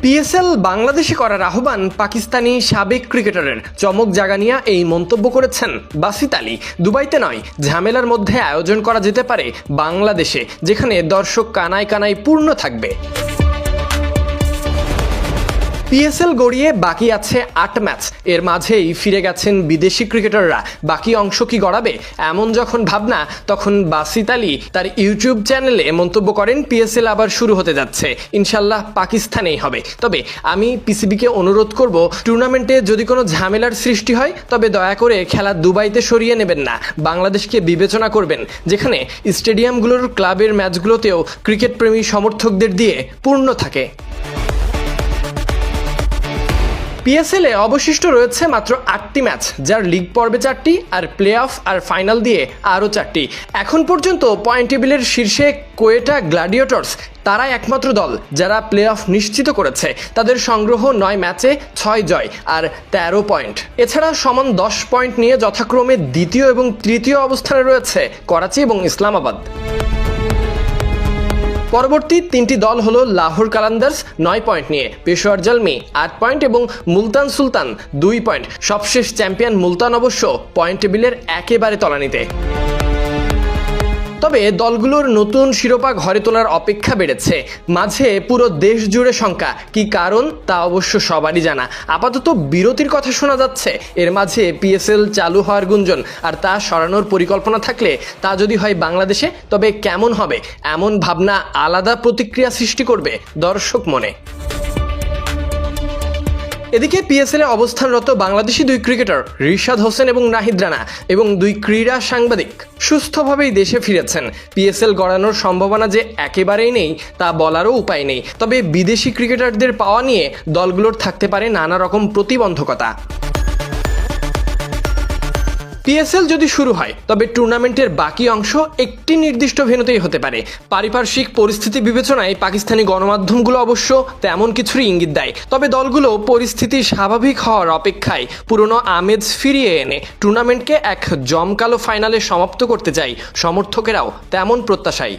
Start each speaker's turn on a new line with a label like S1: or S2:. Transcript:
S1: PSL বাংলাদেশে করার আহ্বান পাকিস্তানি সাবেক ক্রিকেটারের। চমক জাগানিয়া এই মন্তব্য করেছেন বাসিত আলী। দুবাইতে নয়, ঝামেলার মধ্যে আয়োজন করা যেতে পারে বাংলাদেশে, যেখানে দর্শক কানায় কানায় পূর্ণ থাকবে। পিএসএল গড়িয়ে বাকি আছে ৮ ম্যাচ, এর মাঝেই ফিরে গেছেন বিদেশি ক্রিকেটাররা। বাকি অংশ কি গড়াবে, এমন যখন ভাবনা, তখন বাসিত আলী তার ইউটিউব চ্যানেলে মন্তব্য করেন, পিএসএল আবার শুরু হতে যাচ্ছে, ইনশাল্লাহ পাকিস্তানেই হবে। তবে আমি পিসিবিকে অনুরোধ করব, টুর্নামেন্টে যদি কোনো ঝামেলার সৃষ্টি হয় তবে দয়া করে খেলা দুবাইতে সরিয়ে নেবেন না, বাংলাদেশকে বিবেচনা করবেন, যেখানে স্টেডিয়ামগুলোর ক্লাবের ম্যাচগুলোতেও ক্রিকেট প্রেমী সমর্থকদের দিয়ে পূর্ণ থাকে। পিএসএল এ অবশিষ্ট রয়েছে মাত্র ৮টি ম্যাচ, যার লিগ পর্বে 4টি আর প্লে অফ আর ফাইনাল দিয়ে আরও 4টি। এখন পর্যন্ত পয়েন্ট টেবিলের শীর্ষে কোয়েটা গ্ল্যাডিয়েটর্স, তারাই একমাত্র দল যারা প্লে অফ নিশ্চিত করেছে। তাদের সংগ্রহ 9 ম্যাচে 6 জয় আর 13 পয়েন্ট। এছাড়া সমান 10 পয়েন্ট নিয়ে যথাক্রমে দ্বিতীয় এবং তৃতীয় অবস্থানে রয়েছে করাচি এবং ইসলামাবাদ। পরবর্তী 3টি দল হলো লাহোর কালান্দার্স 9 পয়েন্ট নিয়ে, পেশোয়ার জলমি 8 পয়েন্ট এবং মুলতান সুলতান 2 পয়েন্ট। সবশেষ চ্যাম্পিয়ন মুলতান অবশ্য পয়েন্ট টেবিলের একেবারে তলানিতে। তবে দলগুলোর নতুন শিরোপা ঘরে তোলার অপেক্ষা বেড়েছে। মাঝে পুরো দেশ জুড়ে শঙ্কা, কি কারণ তা অবশ্য সবারই জানা। আপাতত বিরতির কথা শোনা যাচ্ছে, এর মাঝে পিএসএল চালু হওয়ার গুঞ্জন, আর তা সরানোর পরিকল্পনা থাকলে তা যদি হয় বাংলাদেশে, তবে কেমন হবে, এমন ভাবনা আলাদা প্রতিক্রিয়া সৃষ্টি করবে দর্শক মনে। এদিকে পিএসএল এ অবস্থানরত বাংলাদেশি 2 ক্রিকেটার রিশাদ হোসেন এবং নাহিদ রানা এবং 2 ক্রীড়া সাংবাদিক সুস্থভাবেই দেশে ফিরেছেন। পিএসএল গড়ানোর সম্ভাবনা যে একেবারেই নেই তা বলারও উপায় নেই, তবে বিদেশি ক্রিকেটারদের পাওয়া নিয়ে দলগুলোর থাকতে পারে নানা রকম প্রতিবন্ধকতা। পিএসএল যদি শুরু হয় তবে টুর্নামেন্টের বাকি অংশ একটি নির্দিষ্ট ভেন্যুতেই হতে পারে। পারিপার্শ্বিক পরিস্থিতি বিবেচনায় পাকিস্তানি গণমাধ্যমগুলো অবশ্য তেমন কিছুরই ইঙ্গিত দেয়। তবে দলগুলো পরিস্থিতি স্বাভাবিক হওয়ার অপেক্ষায় পুরনো আমেজ ফিরিয়ে এনে টুর্নামেন্টকে এক জমকালো ফাইনালে সমাপ্ত করতে চায়। সমর্থকেরাও তেমন প্রত্যাশাই।